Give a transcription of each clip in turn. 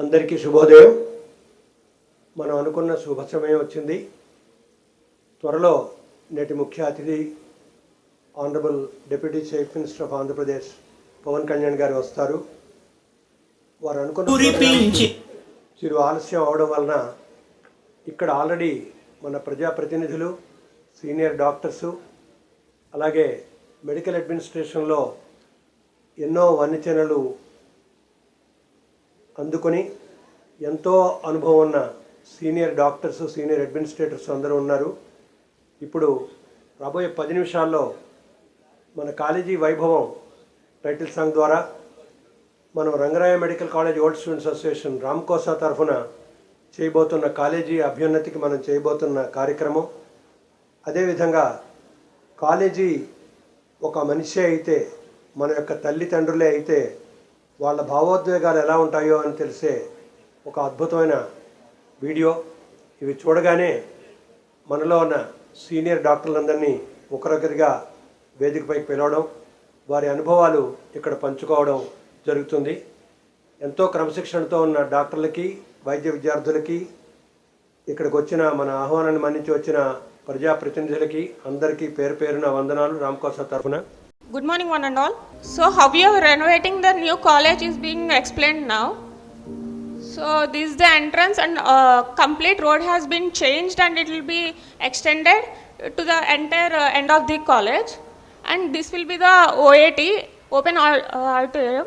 అందరికీ శుభోదయం. మనం అనుకున్న శుభ సమయం వచ్చింది. త్వరలో నేటి ముఖ్య అతిథి honourable deputy chief minister of Andhra Pradesh Pawan Kalyan garu వస్తారు. వారు అనుకున్న చిరు ఆలస్యం అవడం వలన ఇక్కడ ఆల్రెడీ మన ప్రజాప్రతినిధులు, సీనియర్ డాక్టర్సు, అలాగే మెడికల్ అడ్మినిస్ట్రేషన్లో ఎన్నో వన్యచేనలు అందుకొని ఎంతో అనుభవం ఉన్న సీనియర్ డాక్టర్స్, సీనియర్ అడ్మినిస్ట్రేటర్స్ అందరూ ఉన్నారు. ఇప్పుడు రాబోయే 10 నిమిషాల్లో మన కాలేజీ వైభవం టైటిల్ సాంగ్ ద్వారా మనం Rangaraya medical college old students association Ramcosa తరఫున చేయబోతున్న కాలేజీ అభ్యున్నతికి మనం చేయబోతున్న కార్యక్రమం. అదేవిధంగా కాలేజీ ఒక మనిషి అయితే, మన యొక్క తల్లిదండ్రులే అయితే వాళ్ళ భావోద్వేగాలు ఎలా ఉంటాయో అని తెలిసే ఒక అద్భుతమైన వీడియో. ఇవి చూడగానే మనలో ఉన్న సీనియర్ డాక్టర్లందరినీ ఒకరొకరిగా వేదికపైకి పిలవడం, వారి అనుభవాలు ఇక్కడ పంచుకోవడం జరుగుతుంది. ఎంతో క్రమశిక్షణతో ఉన్న డాక్టర్లకి, వైద్య విద్యార్థులకి, ఇక్కడికి వచ్చిన మన ఆహ్వానాన్ని మన్నించి వచ్చిన ప్రజాప్రతినిధులకి అందరికీ పేరు పేరున వందనాలు రామ్కోసా తరఫున. Good morning one and all. So how we are renovating the new college is being explained now. So this is the entrance and complete road has been changed and it will be extended to the entire end of the college, and this will be the OAT, open auditorium,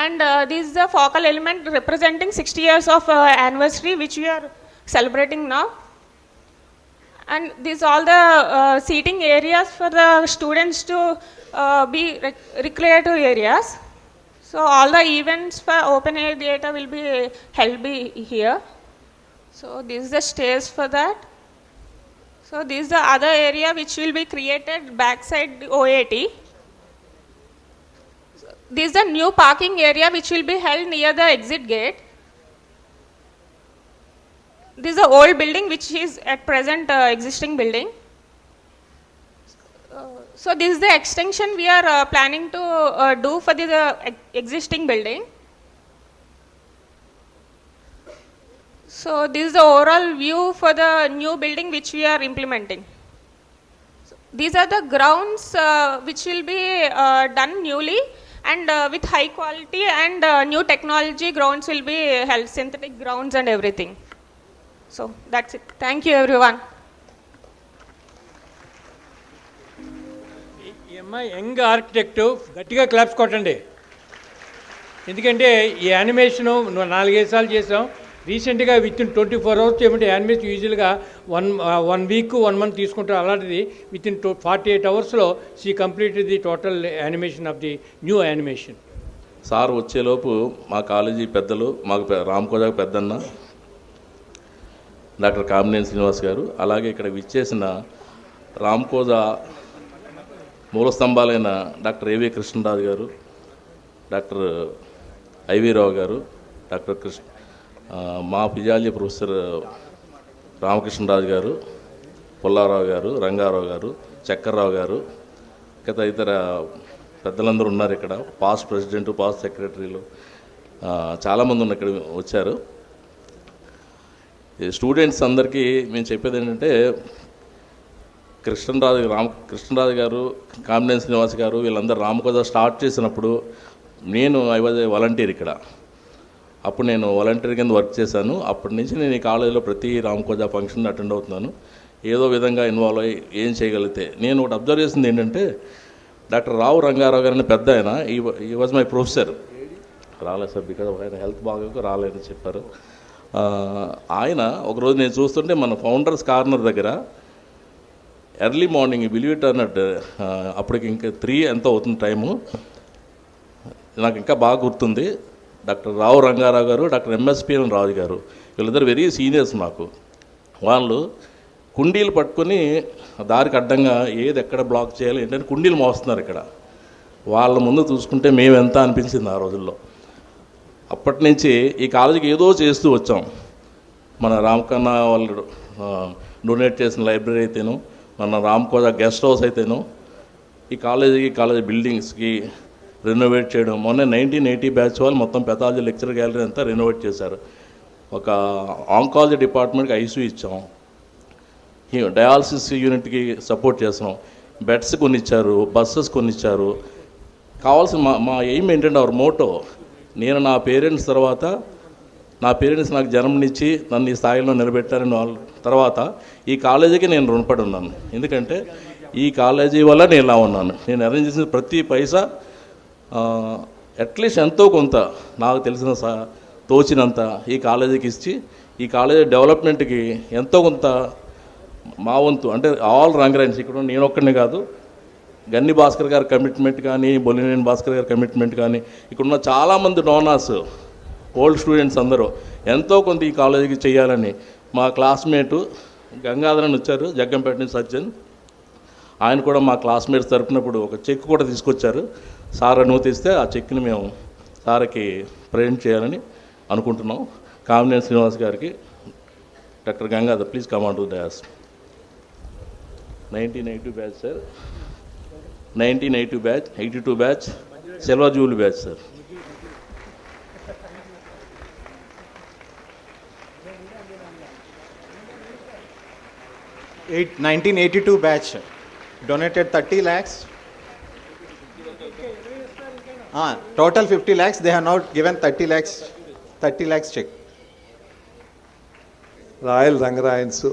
and this is the focal element representing 60 years of anniversary which we are celebrating now. And these all the seating areas for the students to be recreative areas. So all the events for open air theatre will be held here. So this is the stage for that. So this is the other area which will be created backside the OAT. So this is the new parking area which will be held near the exit gate. This is the old building which is at present existing building. So this is the extension we are planning to do for the existing building. So this is the overall view for the new building which we are implementing. So these are the grounds which will be done newly and with high quality and new technology grounds will be held, synthetic grounds and everything. So that's it. Thank you everyone. Young architect గట్టిగా claps కొట్టండి. ఎందుకంటే ఈ animation 4-5 సార్లు చేసాం. రీసెంట్గా with in 24 hours చేయమంటే animation యూజువల్గా one week 1 month తీసుకుంటారు. అలాంటిది విత్ ఇన్ 48 అవర్స్లో she complete the total animation of the new animation. Sir వచ్చేలోపు మా కాలేజీ పెద్దలు, మాకు రామ్కోజా పెద్దన్న డాక్టర్ కామినేని శ్రీనివాస్ గారు, అలాగే ఇక్కడ విచ్చేసిన రామ్కోజా మూల స్తంభాలైన డాక్టర్ ఏవి కృష్ణరాజు గారు, డాక్టర్ ఐవి రావు గారు, డాక్టర్ మా ఫిజియాలజీ ప్రొఫెసర్ రామకృష్ణరాజు గారు, పుల్లారావు గారు, రంగారావు గారు, చక్కర్రావు గారు, ఇంకా ఇతర పెద్దలందరూ ఉన్నారు ఇక్కడ. పాస్ట్ ప్రెసిడెంట్, పాస్ట్ సెక్రటరీలు చాలామంది ఉన్న ఇక్కడ వచ్చారు. స్టూడెంట్స్ అందరికీ మేము చెప్పేది ఏంటంటే, కృష్ణరాజు గారు, కామినేని శ్రీనివాస్ గారు వీళ్ళందరూ రామ్కోజా స్టార్ట్ చేసినప్పుడు ఐ వాజ్ ఏ వాలంటీర్ ఇక్కడ. అప్పుడు నేను వాలంటీర్ కింద వర్క్ చేశాను. అప్పటి నుంచి నేను ఈ కాలేజీలో ప్రతి రామ్కోజా ఫంక్షన్ అటెండ్ అవుతున్నాను. ఏదో విధంగా ఇన్వాల్వ్ అయ్యి ఏం చేయగలిగితే. నేను ఒకటి అబ్జర్వ్ చేసింది ఏంటంటే, డాక్టర్ రావు రంగారావు గారిని పెద్ద ఆయన, ఈ వాజ్ మై ప్రొఫెసర్. రాలేదు సార్ బికాజ్ ఆయన హెల్త్ బాగోక రాలేదని చెప్పారు. ఆయన ఒకరోజు నేను చూస్తుంటే మన ఫౌండర్స్ కార్నర్ దగ్గర ఎర్లీ మార్నింగ్ బిలీవ్ ఇట్ అన్నట్టు అప్పటికి ఇంకా 3 ఎంతో అవుతుంది టైము, నాకు ఇంకా బాగా గుర్తుంది. డాక్టర్ రావు రంగారావు గారు, డాక్టర్ ఎంఎస్పిఎన్ రాజు గారు, వీళ్ళిద్దరు వెరీ సీనియర్స్ మాకు. వాళ్ళు కుండీలు పట్టుకొని దారికి అడ్డంగా ఏది ఎక్కడ బ్లాక్ చేయాలి ఏంటంటే కుండీలు మోస్తున్నారు ఇక్కడ. వాళ్ళ ముందు చూసుకుంటే మేము ఎంత అనిపించింది ఆ రోజుల్లో. అప్పటి నుంచి ఈ కాలేజీకి ఏదో చేస్తూ వచ్చాం. మన రామకన్నా వాళ్ళు డొనేట్ చేసిన లైబ్రరీ అయితేను, మన రామ్కోజా గెస్ట్ హౌస్ అయితేను, ఈ కాలేజీ బిల్డింగ్స్కి రెనోవేట్ చేయడం. మొన్న 1980 బ్యాచ్ వాళ్ళు మొత్తం పెథాలజీ లెక్చర్ గ్యాలరీ అంతా రెనోవేట్ చేశారు. ఒక ఆంకాలజీ డిపార్ట్మెంట్కి ఐసీయూ ఇచ్చాం, డయాలసిస్ యూనిట్కి సపోర్ట్ చేస్తున్నాం, బెడ్స్ కొనిచ్చారు, బస్సెస్ కొనిచ్చారు. కావాల్సిన మా ఎయిమ్ ఏంటంటే అవర్ మోటో, నేను నా పేరెంట్స్ తర్వాత, నా పేరెంట్స్ నాకు జన్మనిచ్చి నన్ను ఈ స్థాయిలో నిలబెట్టారని వాళ్ళ తర్వాత ఈ కాలేజీకి నేను రుణపడి ఉన్నాను. ఎందుకంటే ఈ కాలేజీ వల్ల నేను ఇలా ఉన్నాను. నేను అరేంజ్ చేసిన ప్రతి పైసా అట్లీస్ట్ ఎంతో కొంత నాకు తెలిసిన తోచినంత ఈ కాలేజీకి ఇచ్చి ఈ కాలేజీ డెవలప్మెంట్కి ఎంతో కొంత మా వంతు, అంటే ఆల్ రంగరాన్స్ ఇక్కడ నేను ఒక్కడినే కాదు, గన్ని భాస్కర్ గారి కమిట్మెంట్ కానీ, బొలినేని భాస్కర్ గారి కమిట్మెంట్ కానీ, ఇక్కడున్న చాలామంది డోనార్స్, ఓల్డ్ స్టూడెంట్స్ అందరూ ఎంతో కొంత ఈ కాలేజీకి చేయాలని మా క్లాస్మేటు గంగాధరన్ వచ్చారు, జగ్గంపేట నుంచి సజ్జన్, ఆయన కూడా మా క్లాస్మేట్స్ తరపునప్పుడు ఒక చెక్ కూడా తీసుకొచ్చారు. సార్ అనుమతిస్తే ఆ చెక్ని మేము సార్కి ప్రజెంట్ చేయాలని అనుకుంటున్నాం. కామినేని శ్రీనివాస్ గారికి, doctor Gangadhar please come on to dais. 1982 batch sir, 1982 batch, 82 batch, silver Jubilee batch sir. Eight 1982 batch donated 30 lakhs. Total 50 lakhs. They have now given 30 lakhs check. Royal Rangarayans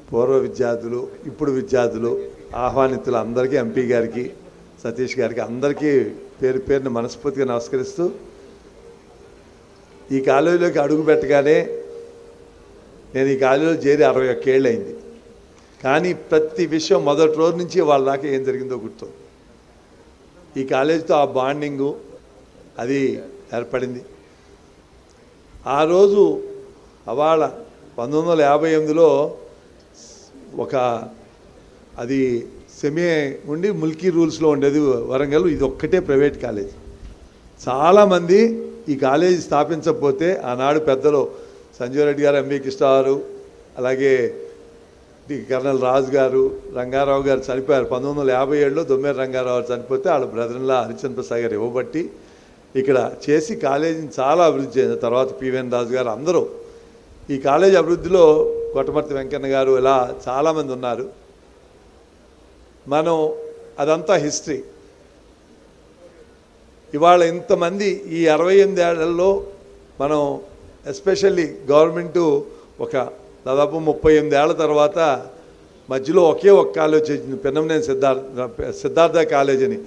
పూర్వ విద్యార్థులు, ఇప్పుడు విద్యార్థులు, ఆహ్వానితులు అందరికీ, ఎంపీ గారికి, సతీష్ గారికి అందరికీ పేరు పేరుని మనస్ఫూర్తిగా నమస్కరిస్తూ, ఈ కాలేజీలోకి అడుగు పెట్టగానే నేను ఈ కాలేజీలో చేరి 61 ఏళ్ళు అయింది. కానీ ప్రతి విషయం మొదటి రోజు నుంచి వాళ్ళ దాకా ఏం జరిగిందో గుర్తు. ఈ కాలేజీతో ఆ బాండింగు అది ఏర్పడింది. ఆ రోజు అవాళ 1958లో ఒక అది సెమీ ఉండి ముల్కీ రూల్స్లో ఉండేది వరంగల్. ఇది ఒక్కటే ప్రైవేట్ కాలేజ్. చాలామంది ఈ కాలేజీ స్థాపించకపోతే ఆనాడు పెద్దలు సంజీవ్ రెడ్డి గారు, ఎంవి కృష్ణ గారు, అలాగే కర్నల్ రాజు గారు, రంగారావు గారు చనిపోయారు. 1957లో దొమ్మేరు రంగారావు గారు చనిపోతే వాళ్ళ బ్రదర్లా హరిచంద్ర ప్రసాద్ గారు ఇవ్వబట్టి ఇక్కడ చేసి కాలేజీని చాలా అభివృద్ధి చేసిన తర్వాత పివిఎన్ రాజు గారు అందరూ ఈ కాలేజీ అభివృద్ధిలో, కొట్టమర్తి వెంకన్న గారు, ఇలా చాలామంది ఉన్నారు. మనం అదంతా హిస్టరీ. ఇవాళ ఇంతమంది ఈ 68 ఏళ్లలో మనం ఎస్పెషల్లీ గవర్నమెంటు ఒక దాదాపు 38 ఏళ్ల తర్వాత మధ్యలో ఒకే ఒక కాలేజ్ వచ్చింది, పెన్నమనేని సిద్ధార్థ కాలేజ్ అని.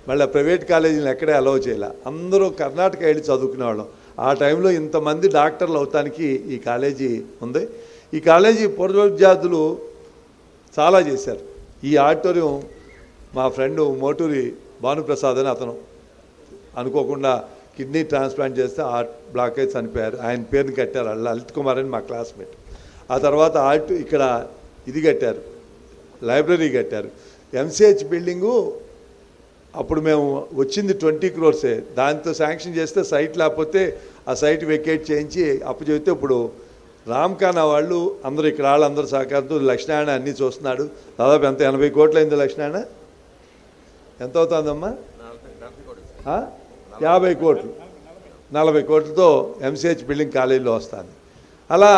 మళ్ళీ ప్రైవేట్ కాలేజీని ఎక్కడే అలౌ చేయాల. అందరూ కర్ణాటక వెళ్ళి చదువుకునేవాళ్ళం. ఆ టైంలో ఇంతమంది డాక్టర్లు అవటానికి ఈ కాలేజీ ఉంది. ఈ కాలేజీ పూర్వ విద్యార్థులు చాలా చేశారు. ఈ ఆడిటోరియం మా ఫ్రెండు మోటూరి భానుప్రసాద్ అని, అతను అనుకోకుండా కిడ్నీ ట్రాన్స్ప్లాంట్ చేస్తే హార్ట్ బ్లాక్ అయి చనిపోయారు. ఆయన పేరుని కట్టారు, లలిత్ కుమార్ అని మా క్లాస్మేట్. ఆ తర్వాత ఇక్కడ ఇది కట్టారు, లైబ్రరీ కట్టారు. ఎంసీహెచ్ బిల్డింగు అప్పుడు మేము వచ్చింది 20 crores. దాంతో శాంక్షన్ చేస్తే సైట్ లేకపోతే ఆ సైట్ వెకేట్ చేయించి అప్పు చెబితే ఇప్పుడు రామ్ఖానా వాళ్ళు అందరూ ఇక్కడ వాళ్ళందరూ సహకారంతో లక్ష్మీనారాయణ అన్నీ చూస్తున్నాడు. దాదాపు ఎంత 80 కోట్లు అయింది లక్ష్మీనారాయణ? ఎంత అవుతుందమ్మా? 50 కోట్లు, 40 కోట్లతో ఎంసీహెచ్ బిల్డింగ్ కాలేజీలో వస్తుంది. అలా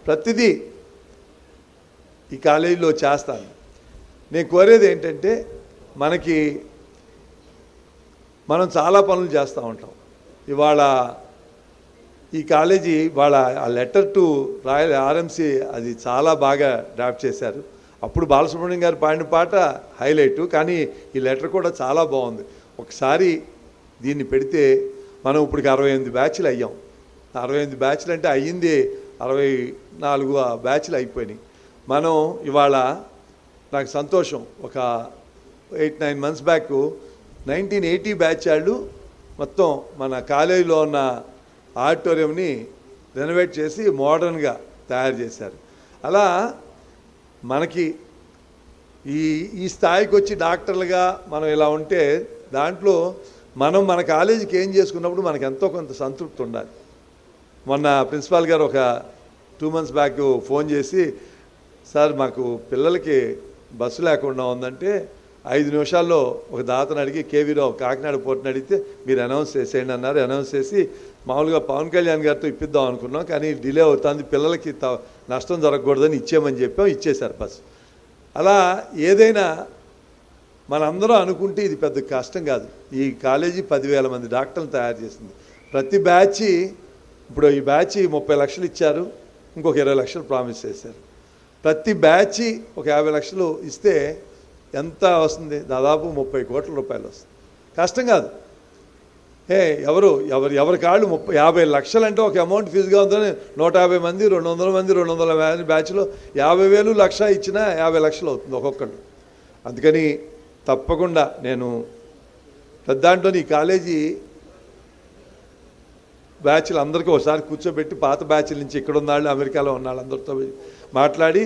ప్రతిదీ ఈ కాలేజీలో చేస్తాను. నేను కోరేది ఏంటంటే, మనం చాలా పనులు చేస్తూ ఉంటాం. ఇవాళ ఈ కాలేజీ వాళ్ళ ఆ లెటర్ టు రాయల్ ఆర్ఎంసీ అది చాలా బాగా డ్రాఫ్ట్ చేశారు. అప్పుడు బాలసుబ్రహ్మణ్యం గారు పాడిన పాట హైలైటు, కానీ ఈ లెటర్ కూడా చాలా బాగుంది. ఒకసారి దీన్ని పెడితే మనం ఇప్పుడు 68 బ్యాచ్లు అయ్యాం. 68 బ్యాచ్లు అంటే అయ్యింది 64 బ్యాచ్లు అయిపోయినాయి. మనం ఇవాళ నాకు సంతోషం, ఒక 8-9 months బ్యాక్ 1980 బ్యాచ్ వాళ్ళు మొత్తం మన కాలేజీలో ఉన్న ఆడిటోరియంని రెనోవేట్ చేసి మోడర్న్గా తయారు చేశారు. అలా మనకి ఈ స్థాయికి వచ్చి డాక్టర్లుగా మనం ఇలా ఉంటే దాంట్లో మనం మన కాలేజీకి ఏం చేసుకున్నప్పుడు మనకు ఎంతో కొంత సంతృప్తి ఉండాలి. మొన్న ప్రిన్సిపాల్ గారు ఒక 2 months బ్యాక్ ఫోన్ చేసి, సార్ మాకు పిల్లలకి బస్సు లేకుండా ఉందంటే 5 నిమిషాల్లో ఒక దాతను అడిగి కేవీ రావు కాకినాడ పోర్టుని అడిగితే మీరు అనౌన్స్ చేసేయండి అన్నారు. అనౌన్స్ చేసి మామూలుగా పవన్ కళ్యాణ్ గారితో ఇప్పిద్దాం అనుకున్నాం, కానీ డిలే అవుతుంది, పిల్లలకి నష్టం జరగకూడదని ఇచ్చేయమని చెప్పాం. ఇచ్చేశారు బస్. అలా ఏదైనా మనందరం అనుకుంటే ఇది పెద్ద కష్టం కాదు. ఈ కాలేజీ 10,000 మంది డాక్టర్లను తయారు చేసింది. ప్రతి బ్యాచ్, ఇప్పుడు ఈ బ్యాచ్ 30 లక్షలు ఇచ్చారు, ఇంకొక 20 లక్షలు ప్రామిస్ చేశారు. ప్రతి బ్యాచ్ ఒక 50 లక్షలు ఇస్తే ఎంత వస్తుంది? దాదాపు 30 కోట్ల రూపాయలు వస్తుంది. కష్టం కాదు. ఎవరి కాళ్ళు 50 లక్షలు అంటే ఒక అమౌంట్ ఫీజుగా ఉందని 150 మంది 200 మంది 250 బ్యాచ్లో 50,000 లక్ష ఇచ్చినా 50 లక్షలు అవుతుంది ఒక్కొక్కరు. అందుకని తప్పకుండా నేను పెద్దాంట్లో ఈ కాలేజీ బ్యాచ్లు అందరికీ ఒకసారి కూర్చోబెట్టి పాత బ్యాచ్ల నుంచి ఇక్కడ ఉన్న వాళ్ళు, అమెరికాలో ఉన్న వాళ్ళు అందరితో మాట్లాడి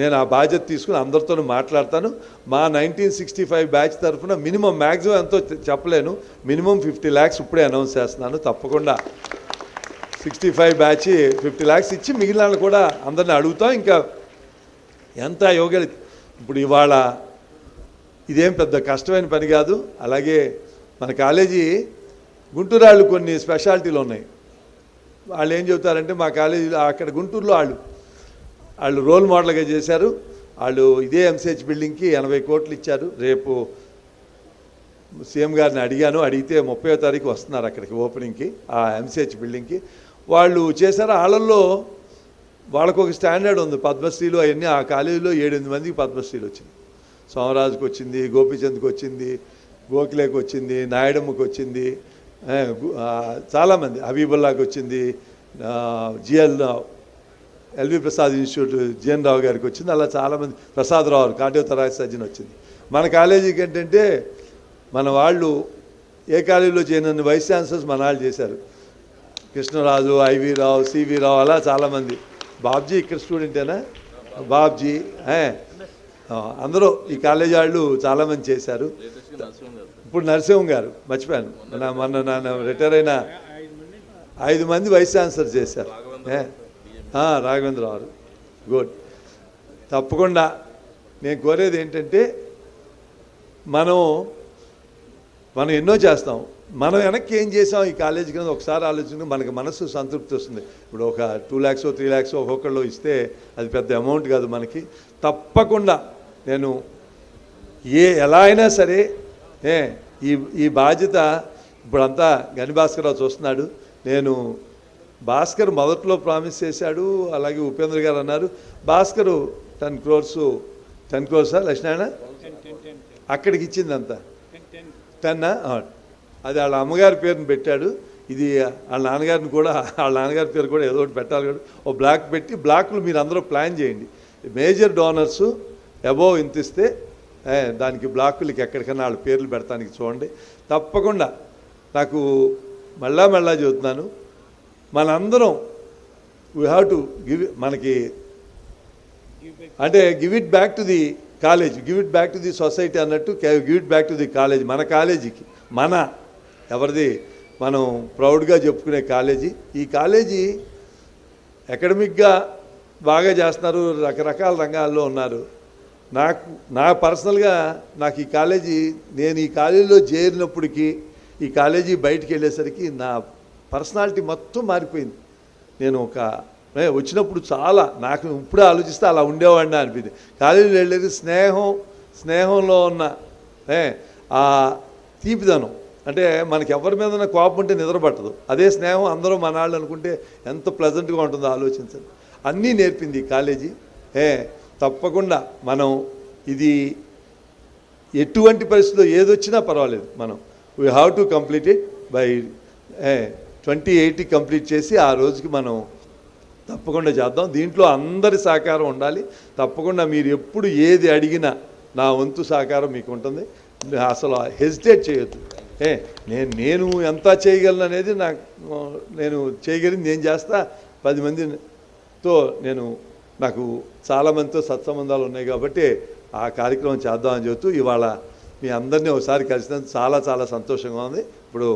నేను ఆ బాధ్యత తీసుకుని అందరితో మాట్లాడతాను. మా 1965 బ్యాచ్ తరఫున మినిమం మ్యాక్సిమం ఎంతో చెప్పలేను, మినిమం 50 lakhs ఇప్పుడే అనౌన్స్ చేస్తున్నాను. తప్పకుండా 65 బ్యాచ్ 50 lakhs ఇచ్చి మిగిలిన వాళ్ళు కూడా అందరిని అడుగుతాం. ఇంకా ఎంత యోగ్య ఇప్పుడు ఇవాళ ఇదేం పెద్ద కష్టమైన పని కాదు. అలాగే మన కాలేజీ గుంటూరు వాళ్ళు కొన్ని స్పెషాలిటీలు ఉన్నాయి. వాళ్ళు ఏం చెబుతారంటే మా కాలేజీలో అక్కడ గుంటూరులో వాళ్ళు రోల్ మోడల్గా చేశారు. వాళ్ళు ఇదే ఎంసీహెచ్ బిల్డింగ్కి 80 కోట్లు ఇచ్చారు. రేపు సీఎం గారిని అడిగితే 30వ తారీఖు వస్తున్నారు అక్కడికి ఓపెనింగ్కి, ఆ ఎంసీహెచ్ బిల్డింగ్కి. వాళ్ళు చేశారు. వాళ్ళకు ఒక స్టాండర్డ్ ఉంది. పద్మశ్రీలు అవన్నీ ఆ కాలేజీలో 7-8 మందికి పద్మశ్రీలు వచ్చింది. సోమరాజుకి వచ్చింది, గోపీచంద్కి వచ్చింది, గోఖలేకి వచ్చింది, నాయుడమ్మకి వచ్చింది, చాలామంది, హబీబుల్లాకి వచ్చింది, ఎల్వి ప్రసాద్ ఇన్స్టిట్యూట్ జిఎన్ రావు గారికి వచ్చింది. అలా చాలామంది, ప్రసాదరావు కార్డియోథొరాసిక్ సర్జన్ వచ్చింది. మన కాలేజీకి ఏంటంటే మన వాళ్ళు ఏ కాలేజీలో చేయనన్ని వైస్ ఛాన్సలర్స్ మన వాళ్ళు చేశారు. కృష్ణరాజు, ఐవి రావు, సివి రావు, అలా చాలామంది. బాబ్జీ ఇక్కడ స్టూడెంటేనా? బాబ్జీ అందరూ ఈ కాలేజీ వాళ్ళు చాలామంది చేశారు. ఇప్పుడు నరసింహం గారు మర్చిపోయాను, మొన్న రిటైర్ అయిన 5 మంది వైస్ ఛాన్సలర్ చేశారు. రాఘవేంద్రరావు గుడ్. తప్పకుండా నేను కోరేది ఏంటంటే మనం ఎన్నో చేస్తాం, మనం వెనక్కి ఏం చేసాం ఈ కాలేజీ కింద ఒకసారి ఆలోచించుకుని మనకి మనసు సంతృప్తి వస్తుంది. ఇప్పుడు ఒక 2 lakhs 3 lakhs ఒక్కొక్కళ్ళు ఇస్తే అది పెద్ద అమౌంట్ కాదు మనకి. తప్పకుండా నేను ఎలా అయినా సరే ఈ బాధ్యత ఇప్పుడంతా గనిభాస్కర్రావు చూస్తున్నాడు. నేను భాస్కర్ మొదట్లో ప్రామిస్ చేశాడు, అలాగే ఉపేంద్ర గారు అన్నారు. భాస్కర్ 10 crores లక్ష్మణ అక్కడికి ఇచ్చింది అంతా 10 అది వాళ్ళ అమ్మగారి పేరుని పెట్టాడు. ఇది వాళ్ళ నాన్నగారి పేరు కూడా ఏదో ఒకటి పెట్టాలి కూడా. ఓ బ్లాక్ పెట్టి, బ్లాక్లు మీరు అందరూ ప్లాన్ చేయండి. మేజర్ డోనర్సు అబోవ్ ఇంత ఇస్తే దానికి బ్లాకులకి ఎక్కడికన్నా వాళ్ళ పేర్లు పెడతానికి చూడండి. తప్పకుండా నాకు మళ్ళా చెబుతున్నాను, మనందరం we have to give it back to the college, give it back to the society అన్నట్టు give it back to the college. మన కాలేజీకి ఎవరిది మనం ప్రౌడ్గా చెప్పుకునే కాలేజీ. ఈ కాలేజీ అకాడమిక్గా బాగా చేస్తున్నారు, రకరకాల రంగాల్లో ఉన్నారు. నా పర్సనల్గా నాకు ఈ కాలేజీ, నేను ఈ కాలేజీలో చేరినప్పటికీ ఈ కాలేజీ బయటికి వెళ్ళేసరికి నా పర్సనాలిటీ మొత్తం మారిపోయింది. నేను వచ్చినప్పుడు చాలా నాకు ఇప్పుడే ఆలోచిస్తే అలా ఉండేవాడిని అనిపించింది. కాలేజీలో వెళ్ళేది స్నేహంలో ఉన్న ఆ తీపిదనం. అంటే మనకి ఎవరి మీద కోపం ఉంటే నిద్ర పట్టదు. అదే స్నేహం అందరూ మన వాళ్ళు అనుకుంటే ఎంత ప్లెజెంట్గా ఉంటుందో ఆలోచించండి. అన్నీ నేర్పింది ఈ కాలేజీ. తప్పకుండా మనం ఇది ఎటువంటి పరిస్థితుల్లో ఏదొచ్చినా పర్వాలేదు, మనం we have to complete it by 2080 complete చేసి ఆ రోజుకి మనం తప్పకుండా చేద్దాం. దీంట్లో అందరి సహకారం ఉండాలి. తప్పకుండా మీరు ఎప్పుడు ఏది అడిగినా నా వంతు సహకారం మీకు ఉంటుంది. అసలు హెసిటేట్ చేయొద్దు. నేను ఎంత చేయగలను అనేది నేను చేయగలిగింది నేను చేస్తా. 10 మందితో నాకు చాలామందితో సత్సంబంధాలు ఉన్నాయి కాబట్టి ఆ కార్యక్రమం చేద్దామని చెబుతూ ఇవాళ మీ అందరినీ ఒకసారి కలిసినందుకు చాలా చాలా సంతోషంగా ఉంది. ఇప్పుడు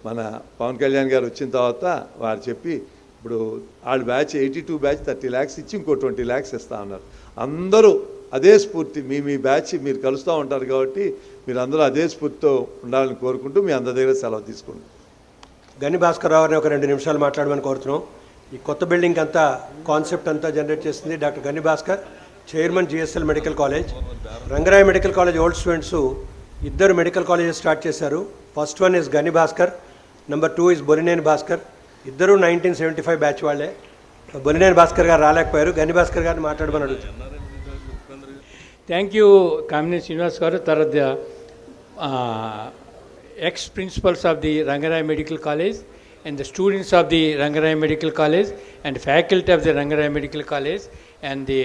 మన పవన్ కళ్యాణ్ గారు వచ్చిన తర్వాత వారు చెప్పి ఇప్పుడు వాళ్ళ బ్యాచ్ 82 బ్యాచ్ 30 lakhs ఇచ్చి ఇంకో 20 lakhs ఇస్తా ఉన్నారు. అందరూ అదే స్ఫూర్తి మీ బ్యాచ్ మీరు కలుస్తూ ఉంటారు కాబట్టి మీరు అందరూ అదే స్ఫూర్తితో ఉండాలని కోరుకుంటూ మీ అందరి దగ్గర సెలవు తీసుకుంటాం. గని భాస్కర్ రావు గారిని ఒక 2 నిమిషాలు మాట్లాడమని కోరుతున్నాం. ఈ కొత్త బిల్డింగ్ అంతా కాన్సెప్ట్ అంతా జనరేట్ చేస్తుంది డాక్టర్ గని Bhaskar, chairman GSL medical college. Rangaraya medical college old students 2 medical colleges start చేశారు. ఫస్ట్ వన్ ఇస్ గని భాస్కర్, నెంబర్ 2 ఇస్ బొలినేని భాస్కర్. ఇద్దరు 1975 బ్యాచ్ వాళ్ళే. బొలినేని భాస్కర్ గారు రాలేకపోయారు. గని భాస్కర్ గారిని మాట్లాడమని అడుగుతారు. Thank you Kamineni Srinivas garu. తర్వాత ex principals of the Rangaraya medical college and the students of the Rangaraya Medical College and faculty of the Rangaraya Medical College and the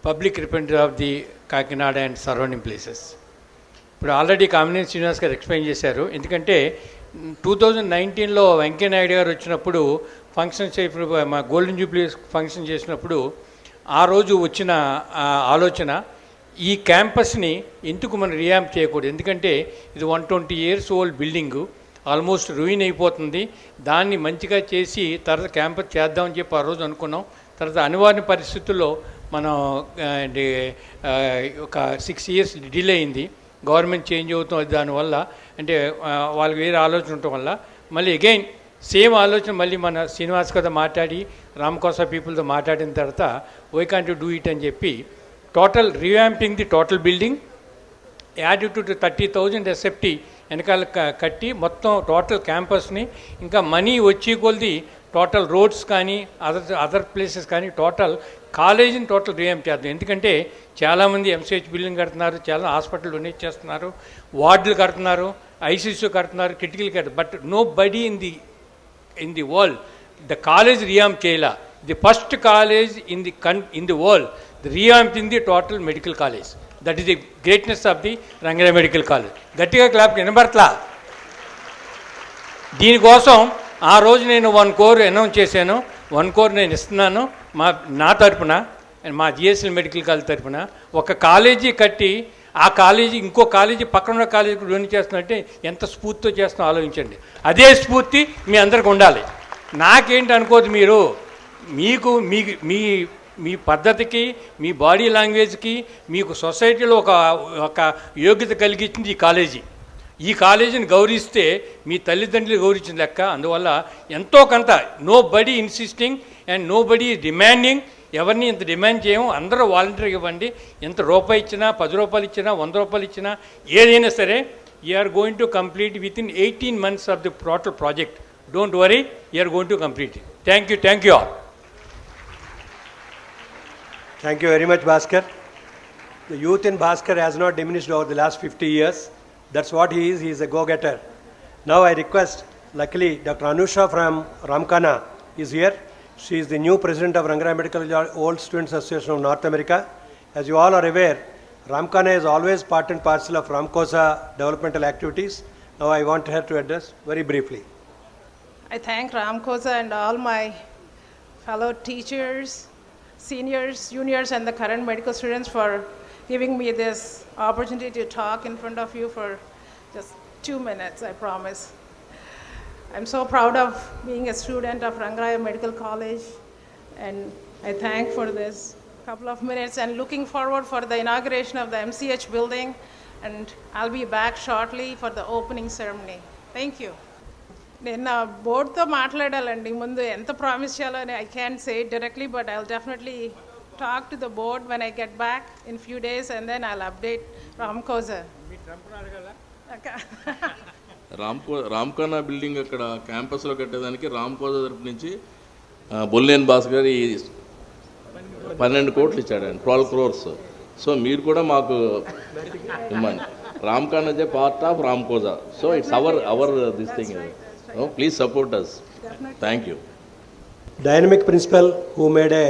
public representative of the Kakinada and surrounding places. ఇప్పుడు already Kamineni Srinivas గారు explain చేశారు. ఎందుకంటే 2019లో వెంకయ్య నాయుడు గారు వచ్చినప్పుడు functions మా golden Jubilee function చేసినప్పుడు ఆ రోజు వచ్చిన ఆలోచన ఈ క్యాంపస్ని ఎందుకు మనం రియాంప్ చేయకూడదు, ఎందుకంటే ఇది 120 years old building, almost ruin అయిపోతుంది, దాన్ని మంచిగా చేసి తర్వాత క్యాంపస్ చేద్దామని చెప్పి ఆ రోజు అనుకున్నాం. తర్వాత అనివార్య పరిస్థితుల్లో మనం ఒక 6 years డిలే అయింది. గవర్నమెంట్ చేంజ్ అవుతుంది, దానివల్ల అంటే వాళ్ళకి వేరే ఆలోచన ఉండటం వల్ల మళ్ళీ అగైన్ సేమ్ ఆలోచన మళ్ళీ మన శ్రీనివాస్ గారితో మాట్లాడి రామకోసా పీపుల్తో మాట్లాడిన తర్వాత why can't you do it అని చెప్పి total revamping the total building added to 30,000 SFT వెనకాల కట్టి మొత్తం టోటల్ క్యాంపస్ని ఇంకా మనీ వచ్చి కొలిది టోటల్ రోడ్స్ కానీ అదర్ ప్లేసెస్ కానీ టోటల్ కాలేజీని టోటల్ రివాంప్ చేద్దాం. ఎందుకంటే చాలామంది ఎంసీహెచ్ బిల్డింగ్ కడుతున్నారు, చాలా హాస్పిటల్ డొనేట్ చేస్తున్నారు, వార్డులు కడుతున్నారు, ఐసీసీ కడుతున్నారు, కిటికీలు కడుతున్నారు. But nobody in the world the college revamp చేయాల. The first college in the world revamp in the total medical college. That is the greatness of the Rangaraya medical college. గట్టిగా clap వినబడట్లా. దీనికోసం ఆ రోజు నేను 1 crore అనౌన్స్ చేశాను. 1 crore నేను ఇస్తున్నాను నా తరపున, మా జిఎస్ఎల్ మెడికల్ కాలేజ్ తరపున. ఒక కాలేజీ కట్టి ఆ కాలేజీ ఇంకో కాలేజీ పక్కన కాలేజీకి డొనేట్ చేస్తున్నట్టే ఎంత స్ఫూర్తితో చేస్తున్నాం ఆలోచించండి. అదే స్ఫూర్తి మీ అందరికి ఉండాలి. నాకేంటి అనుకోదు మీరు, మీకు మీ మీ పద్ధతికి, మీ బాడీ లాంగ్వేజ్కి, మీకు సొసైటీలో ఒక యోగ్యత కలిగించింది ఈ కాలేజీ. ఈ కాలేజీని గౌరవిస్తే మీ తల్లిదండ్రులు గౌరవించిన లెక్క. అందువల్ల ఎంతో కొంత nobody insisting and nobody demanding, ఎవరిని ఇంత డిమాండ్ చేయము, అందరూ వాలంటీర్గా ఇవ్వండి. ఎంత రూపాయి ఇచ్చినా, 10 రూపాయలు ఇచ్చినా, 100 రూపాయలు ఇచ్చినా, ఏదైనా సరే you're going to complete within 18 months of the total project. Don't worry, you're going to complete it. Thank you all. Thank you very much, Bhaskar. The youth in Bhaskar has not diminished over the last 50 years. That's what he is. He is a go-getter. Now I request, luckily, Dr. Anusha from Ramkana is here. She is the new president of Rangaraya Medical Old Students Association of North America. As you all are aware, Ramkana is always part and parcel of Ramkosa developmental activities. Now I want her to address very briefly. I thank Ramkosa and all my fellow teachers, seniors, juniors, and the current medical students for giving me this opportunity to talk in front of you for just 2 minutes, I promise. I'm so proud of being a student of Rangaraya Medical College, and I thank for this couple of minutes and looking forward for the inauguration of the MCH building, and I'll be back shortly for the opening ceremony. Thank you. నేను బోర్డ్తో మాట్లాడాలండి ముందు, ఎంత promise చేయాలో అని I can say it directly, but I will definitely talk to the board when I get back in few days and then I will update Ramcosa. Ramcosa building అక్కడ క్యాంపస్లో కట్టేదానికి రామ్కోజా తరపు నుంచి బొల్లేని భాస్కర్ 12 కోట్లు ఇచ్చాడండి, 12 crores. సో మీరు కూడా మాకు ఇవ్వండి. రామ్కానా is a part of Ramkosa. So it's our this thing. No, please support us. Thank you. Dynamic principal who made a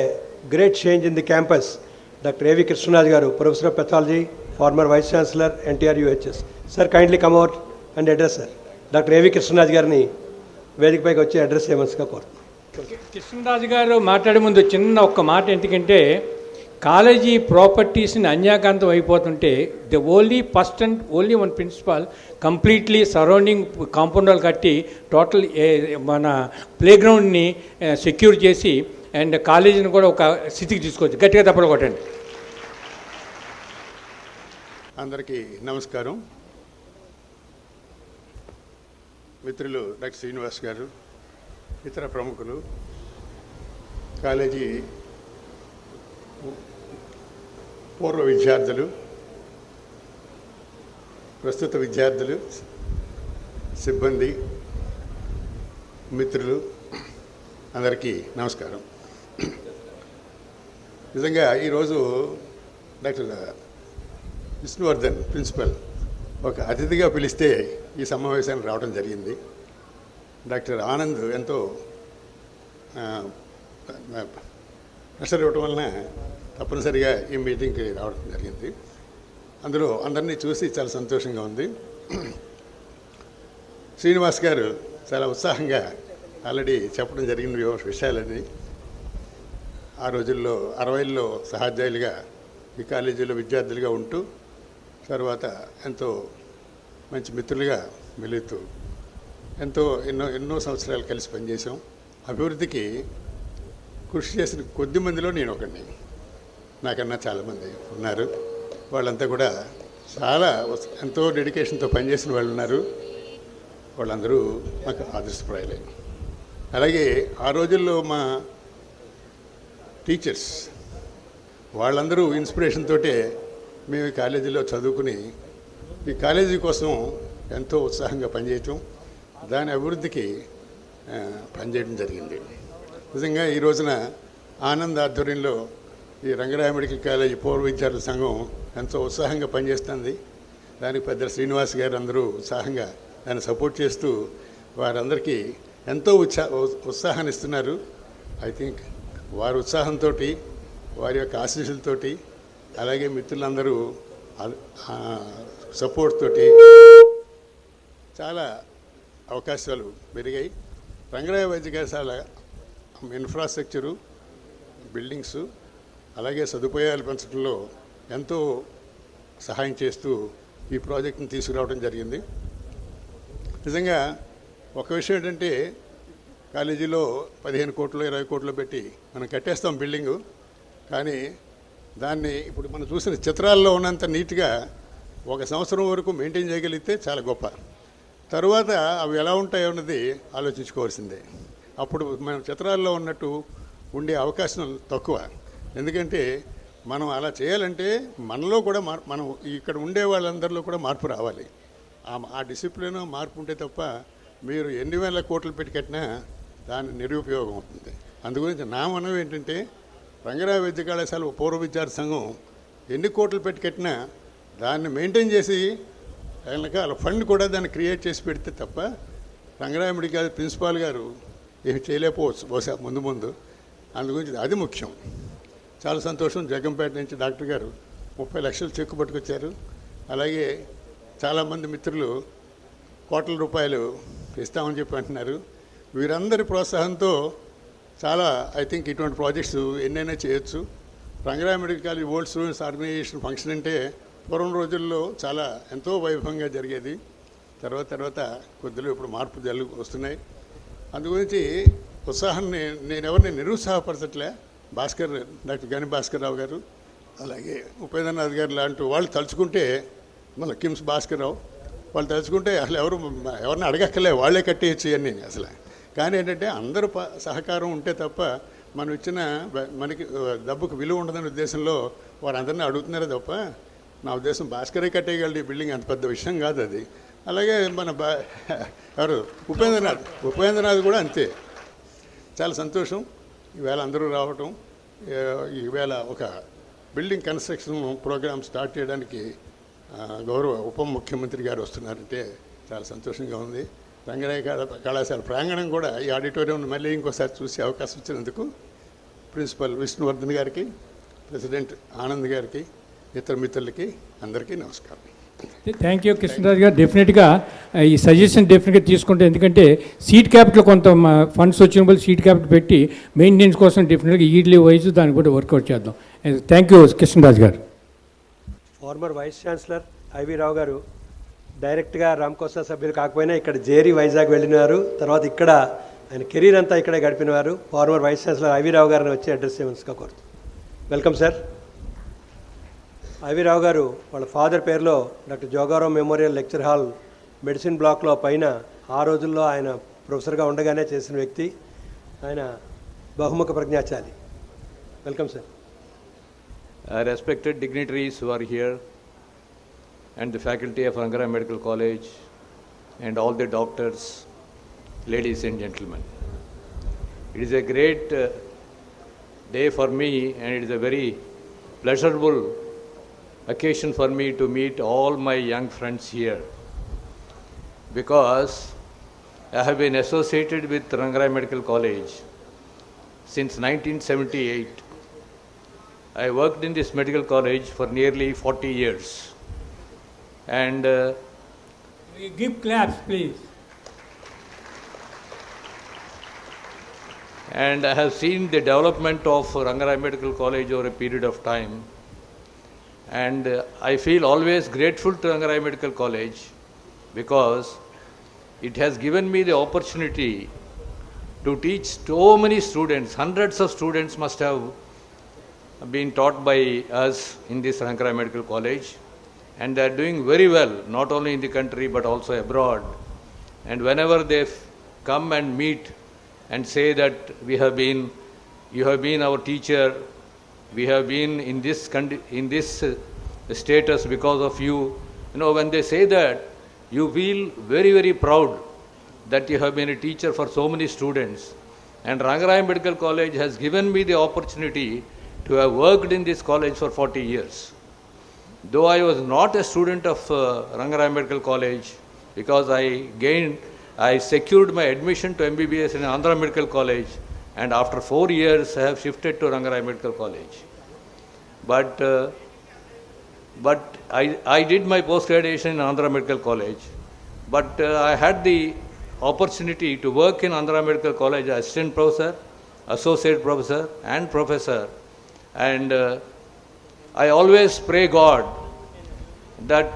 great change in the campus, Dr. A.V. Krishnaraj garu, Professor of Pathology, former Vice Chancellor, NTR UHS. Sir, kindly come out and address sir. Dr. A.V. Krishnaraj గారిని వేదిక పైకి వచ్చి address చేయమనిగా కోరుతున్నాను. కృష్ణరాజు గారు మాట్లాడే ముందు చిన్న ఒక్క మాట, ఎందుకంటే కాలేజీ ప్రాపర్టీస్ని అన్యాకాంతం అయిపోతుంటే the only one principal completely surrounding compound wall కట్టి టోటల్ మన ప్లేగ్రౌండ్ని సెక్యూర్ చేసి అండ్ కాలేజీని కూడా ఒక స్థితికి తీసుకోవచ్చు. గట్టిగా తప్పలు కొట్టండి. అందరికీ నమస్కారం. మిత్రులు డాక్టర్ శ్రీనివాస్ గారు, ఇతర ప్రముఖులు, కాలేజీ పూర్వ విద్యార్థులు, ప్రస్తుత విద్యార్థులు, సిబ్బంది, మిత్రులు అందరికీ నమస్కారం. నిజంగా ఈరోజు డాక్టర్ విష్ణువర్ధన్ ప్రిన్సిపల్ ఒక అతిథిగా పిలిస్తే ఈ సమావేశానికి రావడం జరిగింది. డాక్టర్ ఆనంద్ ఎంతో ప్రెషర్ ఇవ్వటం వలన తప్పనిసరిగా ఈ మీటింగ్కి రావడం జరిగింది. అందులో అందరినీ చూసి చాలా సంతోషంగా ఉంది. శ్రీనివాస్ గారు చాలా ఉత్సాహంగా ఆల్రెడీ చెప్పడం జరిగిన విషయాలని, ఆ రోజుల్లో 60ల్లో సహాధ్యాయులుగా ఈ కాలేజీలో విద్యార్థులుగా ఉంటూ తర్వాత ఎంతో మంచి మిత్రులుగా మెలుగుతూ ఎన్నో సంవత్సరాలు కలిసి పనిచేసాం. అభివృద్ధికి కృషి చేసిన కొద్ది మందిలో నేను ఒకడిని. నాకన్నా చాలామంది ఉన్నారు. వాళ్ళంతా కూడా చాలా ఎంతో డెడికేషన్తో పనిచేసిన వాళ్ళు ఉన్నారు. వాళ్ళందరూ నాకు ఆదర్శప్రాయాలే. అలాగే ఆ రోజుల్లో మా టీచర్స్ వాళ్ళందరూ ఇన్స్పిరేషన్ తోటే మేము ఈ కాలేజీలో చదువుకుని ఈ కాలేజీ కోసం ఎంతో ఉత్సాహంగా పనిచేయటం, దాని అభివృద్ధికి పనిచేయడం జరిగింది. నిజంగా ఈ రోజున ఆనంద్ ఆధ్వర్యంలో ఈ రంగరాయ మెడికల్ కాలేజీ పూర్వ విద్యార్థుల సంఘం ఎంతో ఉత్సాహంగా పనిచేస్తుంది. దానికి పెద్ద శ్రీనివాస్ గారు అందరూ ఉత్సాహంగా దాన్ని సపోర్ట్ చేస్తూ వారందరికీ ఎంతో ఉత్సాహాన్ని ఇస్తున్నారు. ఐ థింక్ వారి ఉత్సాహంతో, వారి యొక్క ఆశీస్సులతోటి, అలాగే మిత్రులందరూ సపోర్ట్ తోటి చాలా అవకాశాలు పెరిగాయి. రంగరాయ వైద్య కళాశాల ఇన్ఫ్రాస్ట్రక్చరు, బిల్డింగ్స్, అలాగే సదుపాయాలు పెంచడంలో ఎంతో సహాయం చేస్తూ ఈ ప్రాజెక్ట్ని తీసుకురావడం జరిగింది. నిజంగా ఒక విషయం ఏంటంటే, కాలేజీలో 15 కోట్లు 20 కోట్లు పెట్టి మనం కట్టేస్తాం బిల్డింగు, కానీ దాన్ని ఇప్పుడు మనం చూసిన చిత్రాల్లో ఉన్నంత నీట్గా 1 సంవత్సరం వరకు మెయింటైన్ చేయగలిగితే చాలా గొప్ప. తరువాత అవి ఎలా ఉంటాయో అన్నది ఆలోచించుకోవాల్సిందే. అప్పుడు మనం చిత్రాల్లో ఉన్నట్టు ఉండే అవకాశం తక్కువ. ఎందుకంటే మనం అలా చేయాలంటే మనలో కూడా మనం ఇక్కడ ఉండే వాళ్ళందరిలో కూడా మార్పు రావాలి. ఆ డిసిప్లిన్ మార్పు ఉంటే తప్ప మీరు ఎన్ని వేల కోట్లు పెట్టి కట్టినా దాని నిరుపయోగం అవుతుంది. అందుగురించి నా మనవి ఏంటంటే, రంగరాయ వైద్య కళాశాల పూర్వ విద్యార్థి సంఘం ఎన్ని కోట్లు పెట్టి కట్టినా దాన్ని మెయింటైన్ చేసి వెనకాల ఫండ్ కూడా దాన్ని క్రియేట్ చేసి పెడితే తప్ప రంగరాయ మెడికల్ ప్రిన్సిపాల్ గారు ఏమి చేయలేకపోవచ్చు బహుశా ముందు. అందుగురించి అది ముఖ్యం. చాలా సంతోషం. జగ్గంపేట నుంచి డాక్టర్ గారు 30 లక్షలు చెక్కు పట్టుకొచ్చారు. అలాగే చాలామంది మిత్రులు కోట్ల రూపాయలు ఇస్తామని చెప్పి అంటున్నారు. వీరందరి ప్రోత్సాహంతో చాలా ఐ థింక్ ఇటువంటి ప్రాజెక్ట్స్ ఎన్నైనా చేయొచ్చు. Rangaraya medical college old students organisation function అంటే పూర్వం రోజుల్లో చాలా ఎంతో వైభవంగా జరిగేది. తర్వాత కొద్దిలో ఇప్పుడు మార్పు వస్తున్నాయి. అందుగురించి ఉత్సాహాన్ని నేను ఎవరిని నిరుత్సాహపరచట్లే. డాక్టర్ గని భాస్కర్ రావు గారు, అలాగే ఉపేంద్రనాథ్ గారు లాంటి వాళ్ళు తలుచుకుంటే, మన కిమ్స్ భాస్కర్ రావు వాళ్ళు తలుచుకుంటే అసలు ఎవరిని అడగక్కలే, వాళ్ళే కట్టేయచ్చు అని అసలు. కానీ ఏంటంటే అందరూ సహకారం ఉంటే తప్ప మనం ఇచ్చిన మనకి డబ్బుకు విలువ ఉండదనే ఉద్దేశంలో వారందరినీ అడుగుతున్నారే తప్ప, నా ఉద్దేశం భాస్కరే కట్టేయగలడు ఈ బిల్డింగ్, అంత పెద్ద విషయం కాదు అది. అలాగే మన ఎవరు ఉపేంద్రనాథ్ కూడా అంతే. చాలా సంతోషం ఈవేళ అందరూ రావటం. ఈవేళ ఒక బిల్డింగ్ కన్స్ట్రక్షన్ ప్రోగ్రామ్ స్టార్ట్ చేయడానికి గౌరవ ఉప ముఖ్యమంత్రి గారు వస్తున్నారంటే చాలా సంతోషంగా ఉంది. రంగరాయ కళాశాల ప్రాంగణం కూడా ఈ ఆడిటోరియం మళ్ళీ ఇంకోసారి చూసే అవకాశం ఇచ్చినందుకు ప్రిన్సిపల్ విష్ణువర్ధన్ గారికి, ప్రెసిడెంట్ ఆనంద్ గారికి, ఇతర మిత్రులకి అందరికీ నమస్కారం. థ్యాంక్ యూ కృష్ణరాజు గారు. డెఫినెట్గా ఈ సజెషన్ డెఫినెట్గా తీసుకుంటే, ఎందుకంటే సీట్ క్యాపిటల్ కొంత ఫండ్స్ వచ్చినప్పుడు సీట్ క్యాపిటల్ పెట్టి మెయింటెనెన్స్ కోసం డెఫినెట్గా ఈడ్లీ వైజ్ దాన్ని కూడా వర్కౌట్ చేద్దాం. థ్యాంక్ యూ కృష్ణరాజు గారు. Farmer vice chancellor IV Rao గారు డైరెక్ట్గా రామ్కోసా సభ్యులు కాకపోయినా ఇక్కడ జేరీ వైజాగ్ వెళ్ళినారు. తర్వాత ఇక్కడ ఆయన కెరీర్ అంతా ఇక్కడే గడిపినవారు. Former vice chancellor IV Rao గారిని వచ్చి అడ్రస్ చేయమనిగా కోరుతాం. Welcome sir. IV Rao garu వాళ్ళ ఫాదర్ పేరులో doctor Jogarao memorial lecture hall medicine బ్లాక్లో పైన ఆ రోజుల్లో ఆయన ప్రొఫెసర్గా ఉండగానే చేసిన వ్యక్తి. ఆయన బహుముఖ ప్రజ్ఞాశాలి. Welcome sir. Respected dignitaries who are here and the faculty of Rangarayan Medical College and all the doctors, ladies and gentlemen. It is a great day for me and it is a very pleasurable occasion for me to meet all my young friends here because I have been associated with Rangarayan Medical College since 1978. I worked in this medical college for nearly 40 years and Give claps, please. and I have seen the development of Rangarayan Medical College over a period of time. And I feel always grateful to Rangarayan Medical College because it has given me the opportunity to teach so many students. Hundreds of students must have been taught by us in this Rangarayan Medical College, and they are doing very well, not only in the country but also abroad. And whenever they come and meet and say that you have been our teacher, we have been in this status because of you. You know, when they say that, you feel very, very proud that you have been a teacher for so many students. And Rangarayan Medical College has given me the opportunity to have worked in this college for 40 years. Though I was not a student of Rangarayan Medical College because I secured my admission to MBBS in Andhra Medical College, and after 4 years I have shifted to Rangarayan Medical College. But I did my post-graduation in Andhra Medical College, but I had the opportunity to work in Andhra Medical College as assistant professor, associate professor and professor. And I always pray God that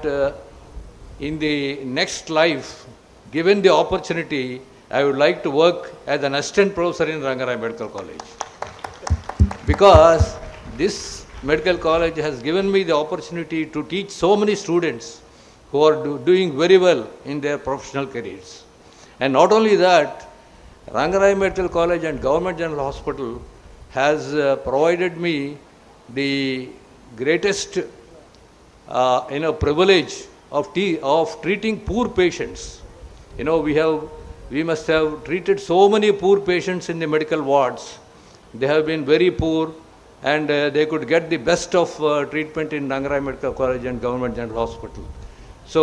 in the next life, given the opportunity, I would like to work as an assistant professor in Rangarayan Medical College. Because this medical college has given me the opportunity to teach so many students who are doing very well in their professional careers. And not only that, Rangarayan Medical College and Government General Hospital has provided me the greatest privilege of treating poor patients. You know, we must have treated so many poor patients in the medical wards. They have been very poor and they could get the best of treatment in Rangarayan Medical College and Government General Hospital. So,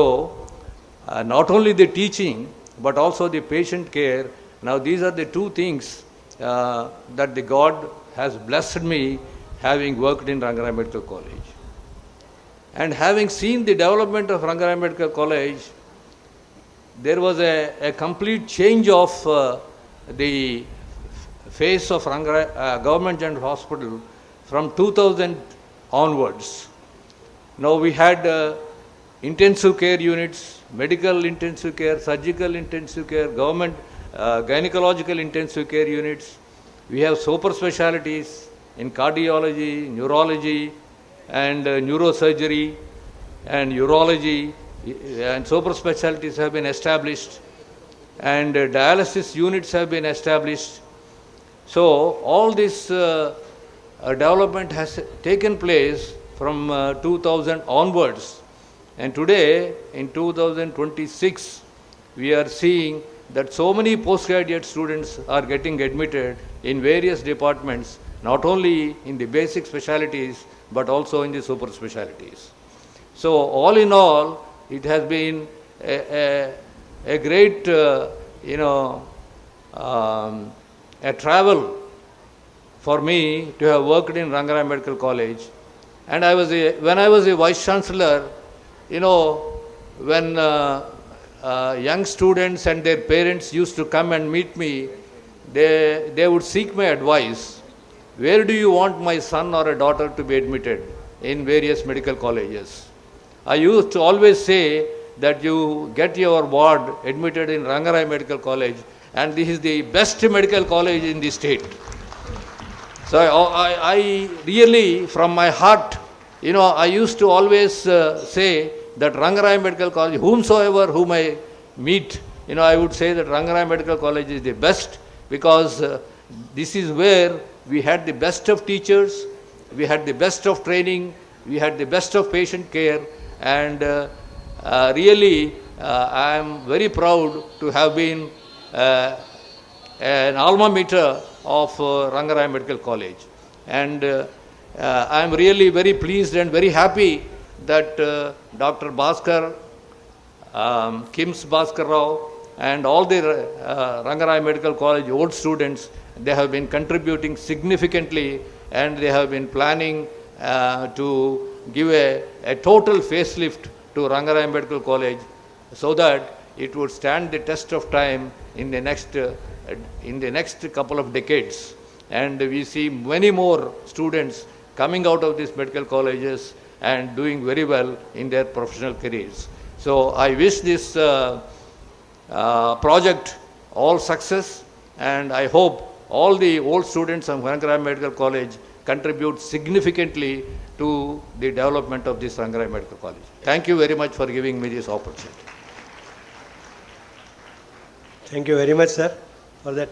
not only the teaching but also the patient care. Now, these are the two things that the God has blessed me having worked in Rangarayan Medical College. And having seen the development of Rangarayan Medical College, there was a complete change of the face of Government General Hospital from 2000 onwards. Now we had intensive care units, medical intensive care, surgical intensive care, government gynecological intensive care units. We have super specialties in cardiology, neurology, and neurosurgery and urology, and super specialties have been established, and dialysis units have been established. So all this development has taken place from 2000 onwards, and today in 2026 we are seeing that so many postgraduate students are getting admitted in various departments, not only in the basic specialties but also in the super specialties. So all in all, it has been a great a travel for me to have worked in Rangarayan Medical College. And when I was a vice chancellor, you know, when young students and their parents used to come and meet me, they would seek my advice. Where do you want my son or a daughter to be admitted in various medical colleges? I used to always say that you get your ward admitted in Rangarayan Medical College and this is the best medical college in the state. So I really, from my heart, I used to always say that Rangaraya Medical College, whom I meet, I would say that Rangaraya Medical College is the best, because this is where we had the best of teachers, we had the best of training, we had the best of patient care, and really I am very proud to have been an alma mater of Rangaraya Medical College. And I am really very pleased and very happy that Dr. Bhaskar, Kims Bhaskar Rao, and all the Rangaraya Medical College old students, they have been contributing significantly, and they have been planning to give a total facelift to Rangaraya Medical College so that it would stand the test of time in the next couple of decades. And we see many more students coming out of these medical colleges and doing very well in their professional careers. So I wish this project all success, and I hope all the old students of Rangaraya Medical College contribute significantly to the development of this Rangaraya Medical College. Thank you very much for giving me this opportunity. Thank you very much, sir, for that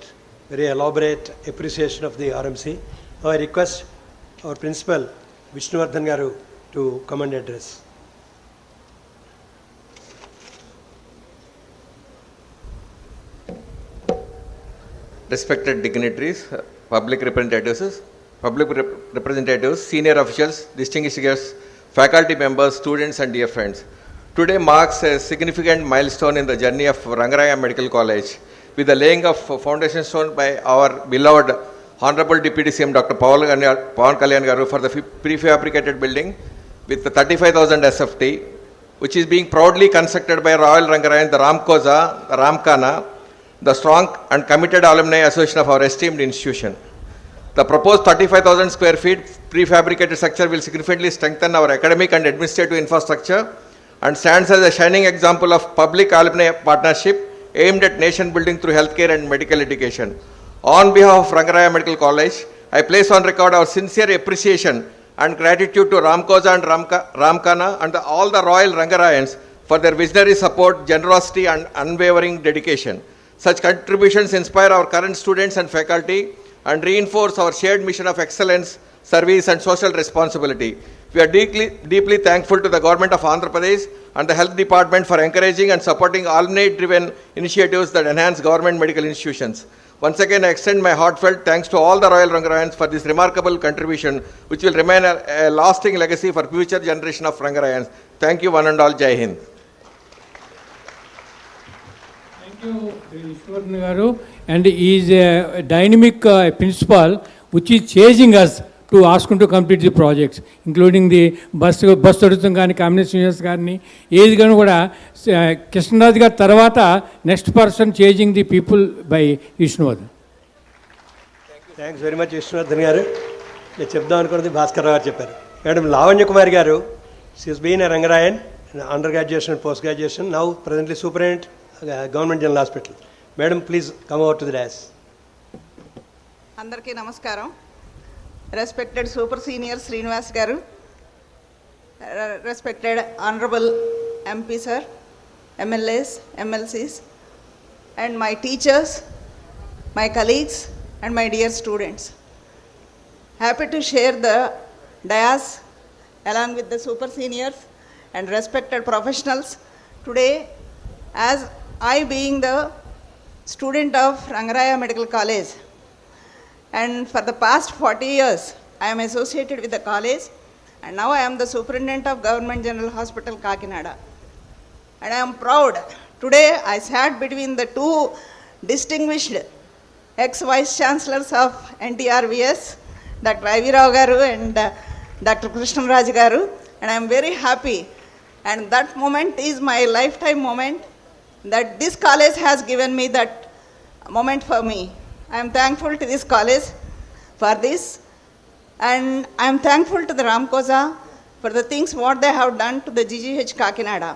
very elaborate appreciation of the RMC. Now I request our principal, Vishnuvardhan Garu, to come and address. Respected dignitaries, public representatives, senior officials, distinguished guests, faculty members, students and dear friends. Today marks a significant milestone in the journey of Rangaraya Medical College with the laying of foundation stone by our beloved Honorable Deputy CM Dr. Pawan Kalyan Garu for the prefabricated building with the 35,000 SFT, which is being proudly constructed by Royal Rangarayan, the Ramkoza, the Ramkhana, the strong and committed alumni association of our esteemed institution. The proposed 35,000 square feet prefabricated structure will significantly strengthen our academic and administrative infrastructure and stands as a shining example of public alumni partnership aimed at nation building through healthcare and medical education. On behalf of Rangaraya Medical College, I place on record our sincere appreciation and gratitude to Ramkoza and Ramkhana and all the Royal Rangarayans for their visionary support, generosity and unwavering dedication. Such contributions inspire our current students and faculty and reinforce our shared mission of excellence, service and social responsibility. We are deeply thankful to the Government of Andhra Pradesh and the Health Department for encouraging and supporting alumni-driven initiatives that enhance government medical institutions. Once again, I extend my heartfelt thanks to all the Royal Rangarayans for this remarkable contribution, which will remain a lasting legacy for future generation of Rangarayans. Thank you, one and all. Jai Hind. Thank you, Vishwardhan Garu, and he is a dynamic principal which is chasing us to ask him to complete the projects, including the bus Tadutum Gani, Communist Unions Gani, Age Ganu Kuda, Krishnaraj Garu Tarvata, next person chasing the people by Vishnuvardhan. Thanks very much Viswanathan గారు. నేను చెప్దాం అనుకున్నది భాస్కర్ రావు గారు చెప్పారు. Madam Lavanya Kumari garu, she is been a Rangarayan under graduation and post graduation, now presently superintendent government general hospital. Madam please come over to the dais. అందరికీ నమస్కారం. Respected super senior Srinivas garu, respected honourable MP sir, MLAs, MLCs, and my teachers, my colleagues and my dear students. Happy to share the dais along with the super seniors and respected professionals today, as I being the student of Rangaraya Medical College, and for the past 40 years I am associated with the college, and now I am the superintendent of Government General Hospital Kakinada, and I am proud. Today I sat between the two distinguished ex-Vice Chancellors of NTRVS, Dr. I.V. Rao Garu and Dr. Krishnaraj Garu, and I am very happy. And that moment is my lifetime moment, that this college has given me that moment for me. I am thankful to this college for this, and I am thankful to the Ramkoza for the things what they have done to the GGH Kakinada.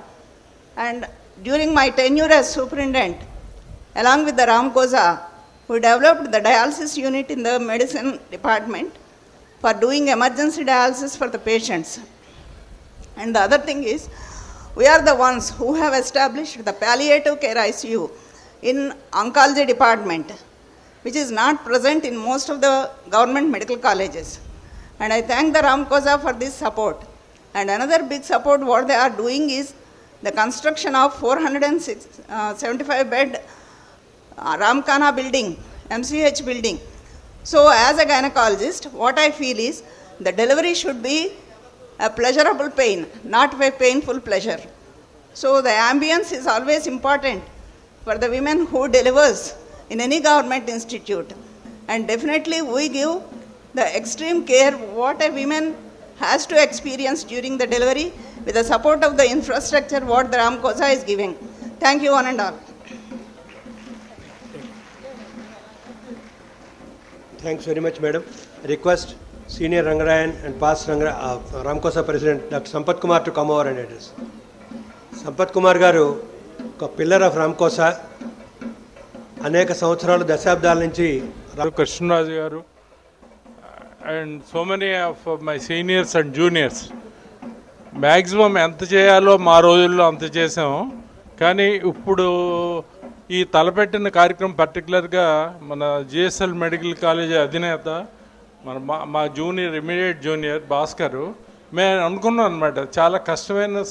And during my tenure as superintendent, along with the Ram Koza, who developed the dialysis unit in the medicine department for doing emergency dialysis for the patients. And the other thing is, we are the ones who have established the palliative care ICU in oncology department, which is not present in most of the government medical colleges. And I thank the Ram Koza for this support. And another big support what they are doing is the construction of 475 bed Ramkhana building, MCH building. So as a gynecologist, what I feel is the delivery should be a pleasurable pain, not a painful pleasure. So the ambience is always important for the women who delivers in any government institute. And definitely we give the extreme care what a woman has to experience during the delivery with the support of the infrastructure what the Ram Koza is giving. Thank you one and all. Thanks very much, madam. Request Senior Rangarayan and past Ramkosa President Dr. Sampath Kumar to come over and address. Sampath Kumar garu, ఒక pillar of రామ్కోసా, అనేక సంవత్సరాలు దశాబ్దాల నుంచి కృష్ణరాజు గారు and so many of my seniors and juniors maximum ఎంత చేయాలో మా రోజుల్లో అంత చేసాము. కానీ ఇప్పుడు ఈ తలపెట్టిన కార్యక్రమం పర్టికులర్గా మన జిఎస్ఎల్ మెడికల్ కాలేజ్ అధినేత మా జూనియర్ ఇమీడియట్ జూనియర్ భాస్కర్, మేము అనుకున్నాం అనమాట చాలా కష్టమైన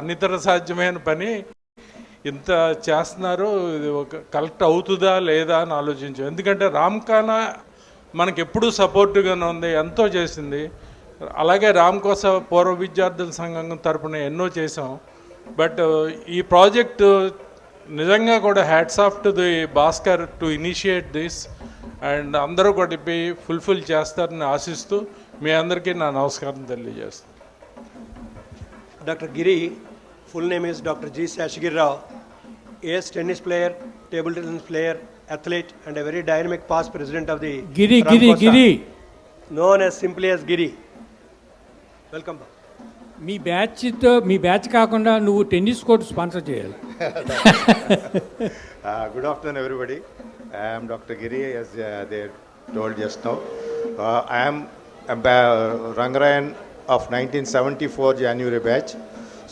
అనితర సాధ్యమైన పని ఇంత చేస్తున్నారు, ఇది ఒక కలెక్ట్ అవుతుందా లేదా అని ఆలోచించాం. ఎందుకంటే రామ్ఖానా మనకి ఎప్పుడూ సపోర్టివ్గానే ఉంది, ఎంతో చేసింది. అలాగే రామ్కోస పూర్వ విద్యార్థుల సంఘం తరపున ఎన్నో చేసాం. బట్ ఈ ప్రాజెక్టు నిజంగా కూడా hats off to the Bhaskar to initiate this and అందరూ కూడా ఫుల్ఫిల్ చేస్తారని ఆశిస్తూ మీ అందరికీ నా నమస్కారం తెలియజేస్తాను. Doctor Giri, full name is Dr. G. Sashagir Rao, ace tennis player, table tennis player, athlete and a very dynamic past president of the Giri, known as simply as Giri. Welcome. Me batch కాకుండా నువ్వు tennis court sponsor చేయాలి. Good afternoon, everybody. I am Dr. Giri, as they told just now. I am Rangarayan of 1974 January batch.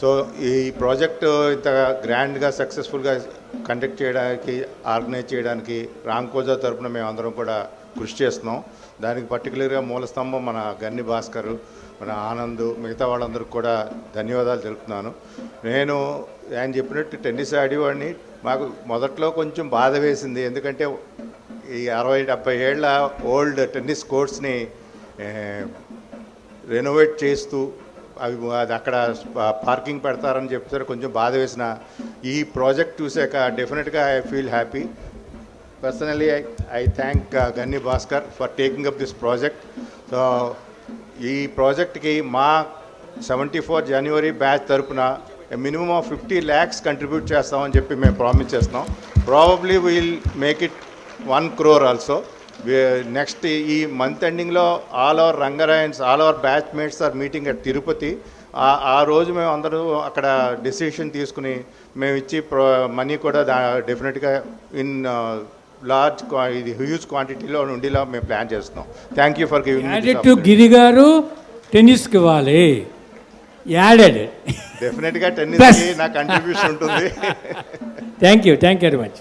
So ఈ project ఇంత గ్రాండ్గా సక్సెస్ఫుల్గా conduct చేయడానికి, organise చేయడానికి రామ్కోజా తరఫున మేము అందరం కూడా కృషి చేస్తున్నాం. దానికి పర్టికులర్గా మూల స్తంభం మన గన్ని భాస్కర్, మన ఆనంద్, మిగతా వాళ్ళందరికీ కూడా ధన్యవాదాలు తెలుపుతున్నాను. నేను ఆయన చెప్పినట్టు టెన్నిస్ ఆడేవాడిని. మాకు మొదట్లో కొంచెం బాధ వేసింది, ఎందుకంటే ఈ 60-70 ఏళ్ల ఓల్డ్ టెన్నిస్ కోర్ట్స్ని రెనోవేట్ చేస్తూ అది అక్కడ పార్కింగ్ పెడతారని చెప్తారు, కొంచెం బాధ వేసిన. ఈ ప్రాజెక్ట్ చూసాక డెఫినెట్గా I feel happy. Personally I thank Ganni Bhaskar for taking up this project. So ఈ ప్రాజెక్ట్కి మా 74 జనవరి బ్యాచ్ తరపున మినిమం ఆఫ్ 50 lakhs కంట్రిబ్యూట్ చేస్తామని చెప్పి మేము ప్రామిస్ చేస్తున్నాం. Probably will make it 1 crore also. Next ఈ మంత్ ఎండింగ్లో all our Rangarayans, all our batch mates are meeting at Tirupati. ఆ రోజు మేము అందరూ అక్కడ డెసిషన్ తీసుకుని మేము ఇచ్చి మనీ కూడా డెఫినెట్గా ఇన్ లార్జ్ ఇది హ్యూజ్ క్వాంటిటీలో ఉండేలా మేము ప్లాన్ చేస్తున్నాం. Thank you for giving. Giri garu టెన్నిస్కి ఇవ్వాలి, యాడెడ్ డెఫినెట్గా టెన్నిస్కి నా కంట్రిబ్యూషన్ ఉంటుంది. Thank you very much.